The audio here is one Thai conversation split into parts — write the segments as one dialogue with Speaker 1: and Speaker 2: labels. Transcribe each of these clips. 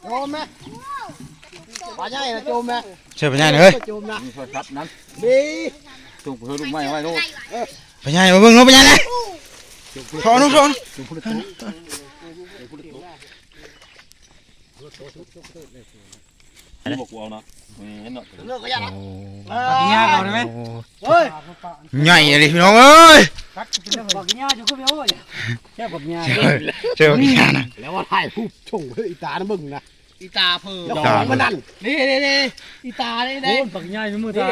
Speaker 1: โจมไหมปลาใหญ่นะโจมไหม
Speaker 2: เชื่อปลาใหญ่เลย
Speaker 1: โจมนะ
Speaker 3: มีคนครับนั้น
Speaker 1: ดี
Speaker 3: จุ่มเพื่อลูกไม้ไว้ลูก
Speaker 2: ปลาใหญ่มาเบิ่งเนาะปลาใหญ่เลยถอนถอน
Speaker 3: จุ่มพุทธตุ๊กบอกกูเอานะเห็นเนาะ
Speaker 1: เลิกก็ยัง
Speaker 2: ปลาใหญ่เอาได้ไหมเฮ้ยใหญ่เลยพี่น้องเอ้ย
Speaker 1: บอกกินยาอยู่ก็ไม่เอาเลยแค่บอกกินยา
Speaker 2: เชื่อปลาใหญ่นะ
Speaker 1: แล้วว่าถ่ายผู้ชงอีตานะมึงนะอีตาเพิ่มแล้วของมันนั่นนี่อีตานี่นะบอกกินยาอยู่มือตา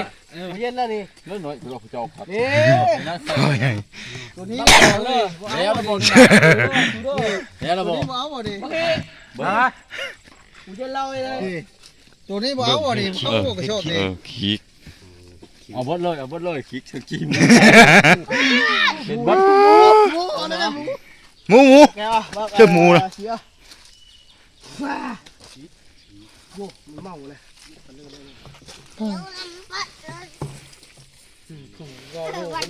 Speaker 1: เย็นแล้วนี่
Speaker 3: เรื่องน้อยคือเราเจ้าครับ
Speaker 1: นี่ ตัวนี้
Speaker 3: แล้วระบบแล้วระบบ
Speaker 1: ตัวนี้เอาบ่ดิ
Speaker 3: มา
Speaker 1: กูจะเล่าให้เลยตัวนี้บ่เอาบ่ดิเขาบอกกระโชกดิ
Speaker 2: ขี้
Speaker 3: เอาบดเลยเอาบดเลยคลิกเชิงจิ้ม
Speaker 1: เป็นบัดหมูเอาได้หมู
Speaker 2: หมูหมู
Speaker 1: แกวะ
Speaker 2: เชื่อหมูนะ
Speaker 1: โยกเมาเลย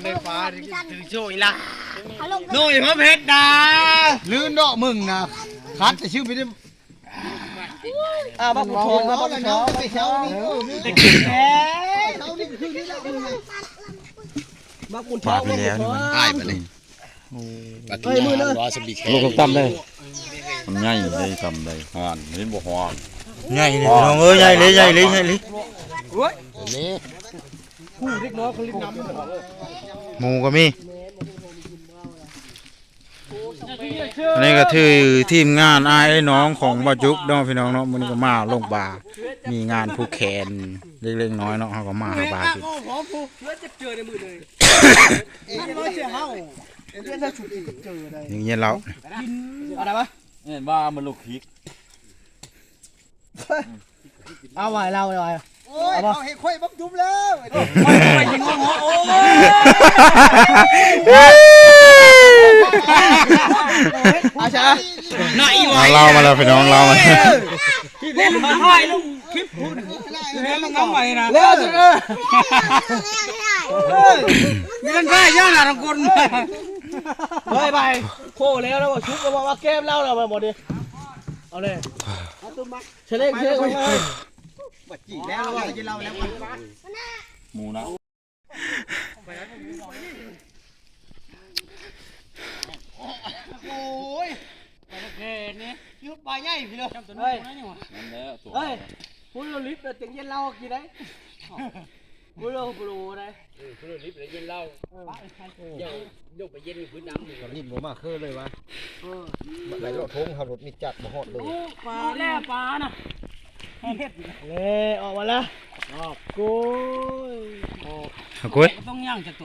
Speaker 1: ได้ฟ้าถึงโชยละนุ่ยพระเพชรดาลื่นเนาะมึงนะคัดแต่ชื่อไม่ได้บ้าบุญทองบ้าบุญทองไปเช้านี่เด็กแก่เช้านี่คือนี่แหละบ้าบุญท
Speaker 2: ป
Speaker 1: อ
Speaker 2: ลาง ไปแล้วนี่มัน
Speaker 4: ได้ไปเลย
Speaker 1: เฮ้ยมือเลย
Speaker 4: รอสบีแค
Speaker 3: ลูกตั้มได้ทำง่ายได้ทำได้หอนนี่บ่หอน
Speaker 2: ใหญ่เลยพี่น้องเอ้ยใหญ่เลยใหญ่เลยใหญ่เลย
Speaker 4: นี่
Speaker 1: ผู้เล็กน้อยคนเล็กน้ำ
Speaker 2: หมูก็มีอันนี้ก็คือทีมงานไอ้น้องของบ่จุกน้องพี่น้องเนาะมันก็มาลงบามีงานผู้แขนเล็กๆน้อยเนาะเขาก็มาหาบาจุด
Speaker 1: หอมผู้เลือดจะเจอในมือเลยมันน้อยเสียเฮาเลือดถ้าฉุดเจอได้
Speaker 2: อย่างเงี้ยเรา
Speaker 1: อะไรปะ
Speaker 3: เห็นว่ามันลูกคลิก
Speaker 1: เอาไว้เราเลยโอ้ยเอาเห็ดข่อยบักจุ่มแล้วไปยิงหัวโอ้อาชาหน้าอีไว้
Speaker 2: เรามาแล้วพี่น้องเรามา
Speaker 1: เล่นมาถ่ายลงคลิปพูดเล่นลงน้ำใหม่นะเร็วจังมีกันได้ย่าหน้าตะกุนเฮ้ยไปโค้แล้วแล้วชุบก็บอกว่าเกมเล่าเราไปหมดดิเอาเลยเฉลยเลยบัดจีแล้วว่าจะเล่าแล้ว
Speaker 3: หมูนะ
Speaker 1: โอ้ยปลาเกนนี่ยุบปลาใหญ่พี่เลยเฮ้ย
Speaker 3: นั่นแล้วตัว
Speaker 1: เฮ้ยพูดเราลิฟต์แต่ยังเย็นเล่ากี่ได้พูดเราปลูได้พูดเราลิฟต์แต่เย็นเล่าเดี๋ยวยกไปเย็นพื้นน้ำหนึ่ง
Speaker 4: นี่ผมมาเคยเลยวะไหลรถทงขับรถมีจัดมาหอดเลย
Speaker 1: ปลาแล่ปลาน่ะเล่ออกมาแล้วออกกุ้ย
Speaker 2: กุ้ย
Speaker 1: ต้องย่างจะโต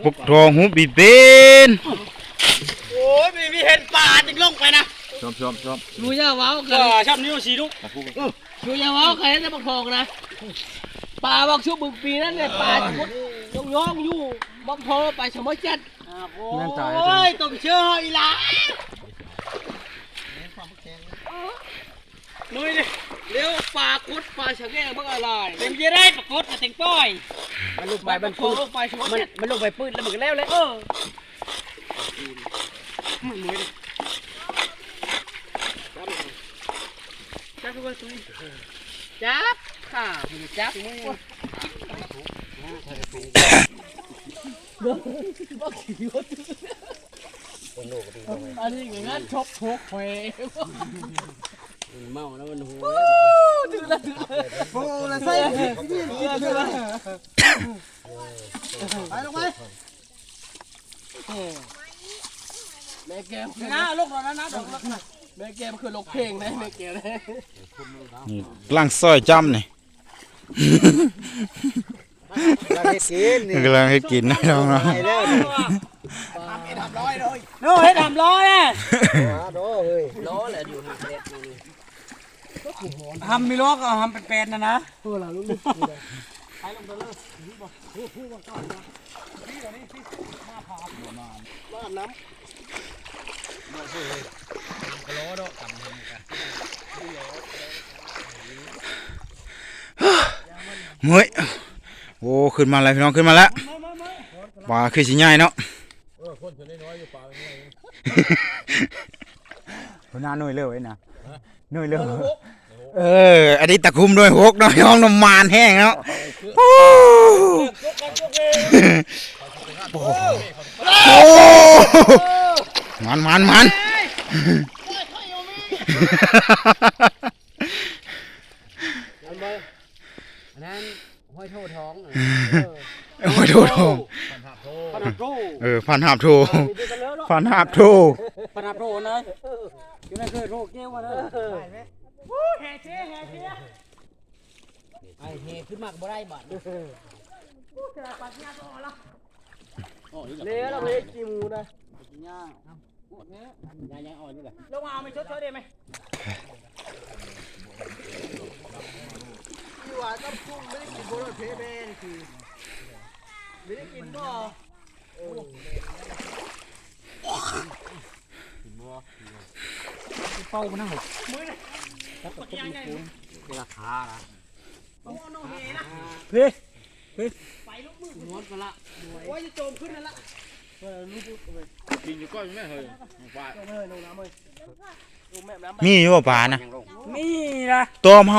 Speaker 2: ปุกทองหูบีเป็น
Speaker 1: โอ้ยมีเห็นปลาจึงลงไปนะ
Speaker 3: ชอบ
Speaker 1: ดูย่าว้าวกันชอบนิ้วสีลูกดูย่าว้าวใครจะบักทองนะปลาบักชุบบึกปีนั่นเนี่ยปลาย่องอยู่บักทองไปสมัยเจ็ดโอ้ยต้องเชื่ออีหล่ะนุ้ยดิเร็วปลาคุดปลาฉะแง่บักอะไรเต็มยี่ได้ปลาคุดเต็มต้อยมันลงไปมันปืนลงไปมันลงไปปืนแล้วมันก็แล้วเลยนุ้ยดิจับไปตัวนี้จับค่ะจับอันนี้อย่างนั้นชกโคกเวเมาแล้วมันหัวถือละโอ้ละใส่ไปลงไปแม่แก้วน้าลูกเรานะแม่แก้วคือลูกเพลงนะแม่แก้วนะ
Speaker 2: นี่ล่างซอยจำนี่
Speaker 4: กำลังให้กินนี่
Speaker 2: กำลังให้กินนะน้องเนาะ
Speaker 4: ไปแล้ว
Speaker 1: ทำร้อยเลยโน้ยทำร้อยเลย
Speaker 4: โอ้เฮ้ย
Speaker 1: ล้อแหละอยู่หักเล็ดนี่
Speaker 5: ทำมีล้อก็ทำเป็นๆนะ
Speaker 1: เพื่อเราลูกไปลงไปเลยพูดว่าก่อนนะนี่เดี๋ยวนี้มาผ่ามาน้ำ
Speaker 2: เฮ้ยโอ้ขึ้นมาแล้วพี่น้องขึ้นมาแล้วปลาคือสิใหญ่เนาะ หัวหน้าหน่วยเร็วไอ้นะหน่วยเร็วอันนี้ตะคุมด้วยหกน้อยน้องน้ำมันแห้งแล้วโอ้มันอันนั้นห้อยโถท้องห้อยโถท้องพันหาบโถพันหาบโถ
Speaker 5: ปนับโรนะอยู่นั่นคือโรคเกี้ยวนะแห่เชี่ยไอ้แห่ขึ้นมากบ่ได้บาด
Speaker 1: เลี้ยเราเลยกี่มูนะ
Speaker 5: ย่างย่างอ่อนนี่แหละลงมาเอาไม่ชดได้ไหม
Speaker 1: อยู่ว่าต้องพุ่งไม่ได้กินโบราณเพเบนคือไม่ได้กินบ่
Speaker 5: เป้ามันนั่งหก
Speaker 1: ราคาละ
Speaker 5: เฮ้ย
Speaker 1: ไปลูกมือนวดกันละโอ้ยจะโจมขึ้นนั่นละ
Speaker 3: กินอยู่ก้อยไม่เคยว่า
Speaker 1: ลงน้ำเลย
Speaker 2: มีอยู่ป่านะ
Speaker 5: มีนะ
Speaker 2: ตัวเมา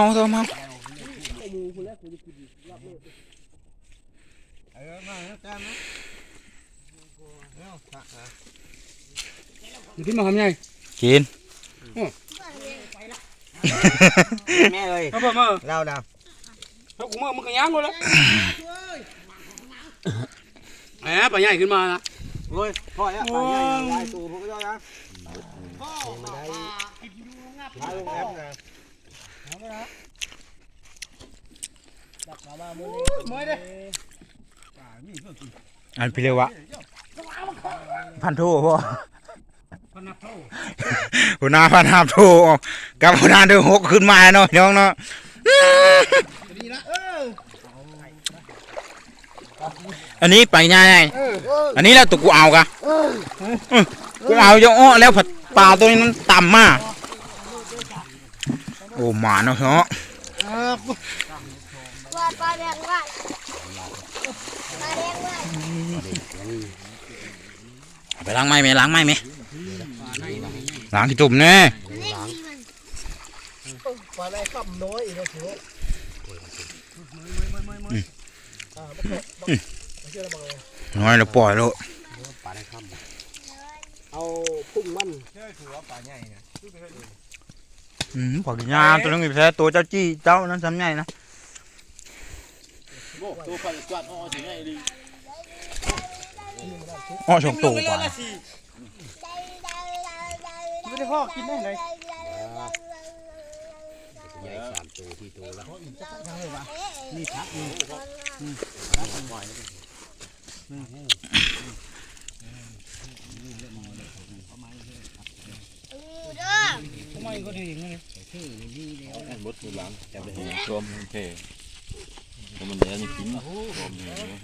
Speaker 5: อยู่ที่มาทำไง
Speaker 2: กิน
Speaker 1: แม่เลย
Speaker 5: เอาเปิดมา
Speaker 1: เรา
Speaker 5: เอากูมึงก็ย่างกูแล้วแหมปลาใหญ่ขึ้นมาละ
Speaker 1: เฮ้ยพ่อเนี่ยปลาใหญ่ลายตูพวกเจ้านะพ่อมาได้ลายแอปนะดักมาบ้ามือเลย
Speaker 2: อันพี่เรียกว่าพันโทพ่อหัวหน้าพันหาบโทกับหัวหน้าเดือหกขึ้นมาเนาะน้องเนาะอันนี้ไปง่ายอันนี้แล้วตัวกูเอากะกูเอาจะอ้อแล้วผัดปลาตัวนี้มันต่ำมากโอ้หมาเนาะเนาะ
Speaker 6: ปลาแดงว่าปลาแดงว่า
Speaker 2: ไปล้างไม้ไหมล้างไม้ไหมล้างที่ตุ่มเนี่ย
Speaker 1: ปลาได้ขับน้อยอีกแล้ว
Speaker 2: น้อยแล้วปล่อยแล้ว
Speaker 1: เอาพุ่งมัน
Speaker 2: ผักยาตัวนึงแพ้ตัวเจ้าจี้เจ้านั้นทำไงนะ
Speaker 3: ตัวไฟกวาดอ้อถึงไงดี
Speaker 2: อ้อชมตูกว่า
Speaker 5: ไม่ได้พ่อกินได้เลย
Speaker 1: ใหญ่3ตัวที่ตัวแล้ว
Speaker 5: นี่ทักนี่ทำไมก็ดีเลย
Speaker 3: บดตัวหลังจะไปเห็นรวมโอเคมันเดี๋ยวนี่กินรวม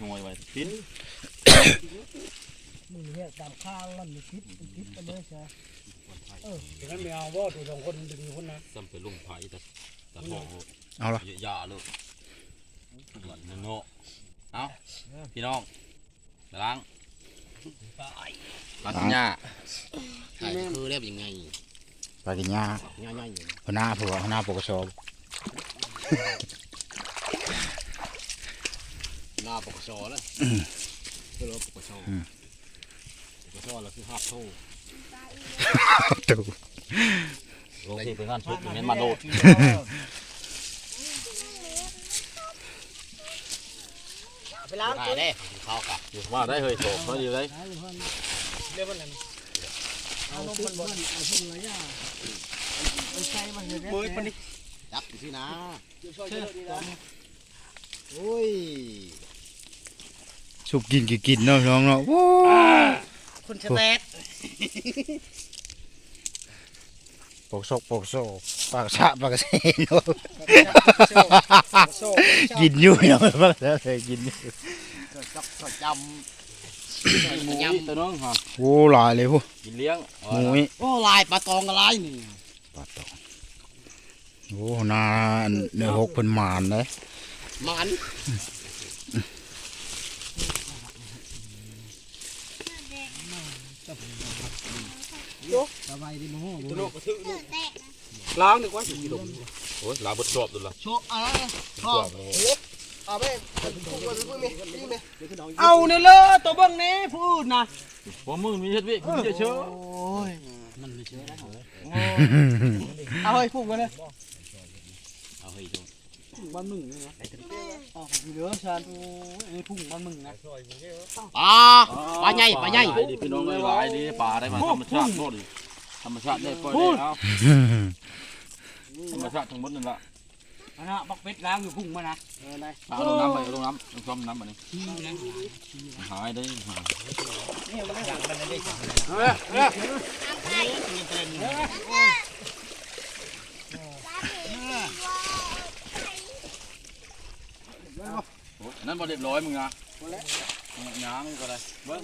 Speaker 3: ห่วยไว้กิน
Speaker 1: มึงเนี่ยตามข้างมันมีคิดกันเลยใช่
Speaker 5: ถึงนั้นไม่เอาว่าตัวสองคนดึงคนนะ
Speaker 3: ซ้ำไปลงไผ่แต่ห่อ
Speaker 2: เอาละ
Speaker 3: ยาเลยหวานโน่เอาพี่น้องล้างกินหญ้า
Speaker 1: คือเรียบยังไง
Speaker 2: ปลากินหญ้าหัวหน้าผัวหัวหน้าปกชอบ
Speaker 1: หน้าปกชอแล้วคือเราปกชอแล้วคือหับโซ่
Speaker 3: ลงที่เป็นงานชุดอย่างนี้มาโดด
Speaker 1: ไปล้างตัวได้เข้ากับ
Speaker 3: อยู่ว่าได้เฮ้ยโตเขาอยู่ได้
Speaker 1: เรียกว่าอะไรเอาลงบนเอาขึ้นเลยอ่ะเอาใช้มาเลยเนี่ยมือปนิจับสินะโอ้ย
Speaker 2: สุกกินเนาะน้องเนาะ
Speaker 1: คุณชะแตด
Speaker 2: ปกโซปากชะปากเซนกินอยู่เนาะปากเซกินอยู่
Speaker 3: จำหมูตัวน้องฮะ
Speaker 2: โอ้ลายเลยพวก
Speaker 3: กินเลี้ยง
Speaker 2: หมู
Speaker 1: โอ้ลายปลาตองกับลายนี่
Speaker 2: ปลาตองโอ้นาเนื้อหกเป็นหมานเลย
Speaker 1: หมาน
Speaker 5: สบายดีมั้ง
Speaker 1: ตัวโลกกระทึก
Speaker 6: เกิดแตก
Speaker 1: ล้างดีกว่าสิลม
Speaker 3: โอ้ยลาบดชอบดูละ
Speaker 1: โชว์อะไรพ่อเอาไปเอาเนี่ยเลยตัวเบิ้งนี้พูดนะ
Speaker 3: ผมมึงมีเฮ็ดวิคุณจะเชื่อ
Speaker 1: โอ้ย
Speaker 5: มันไม่เชื่อได้เหรอ
Speaker 1: เอาเฮ้ยพูดมาเลย
Speaker 3: เอาให้ดู
Speaker 5: บ้านมึงนี่นะอ๋อเหลือชาญโอ้ยไอ้พุ่งบ้านมึงนะ
Speaker 1: ปลาใหญ่ปลาใหญ่
Speaker 3: ดีพี่น้องหลายดีป่าได้มาธรรมชาติโคตรดีธรรมชาติได้ปล่อยได้เอาธรรมชาติทั้งหมดนั่นละ
Speaker 5: อันนั้นบักเป็ดล้างอยู่พุ่งมานะได้
Speaker 3: เอาลงน้ำไปลงน้ำลงซ้อมน้ำไปนี่
Speaker 5: ขี้นะ
Speaker 3: หายได้หาย นั่นบ่เรียบร้อยมึงนะย้างก็ได้เบิ้ง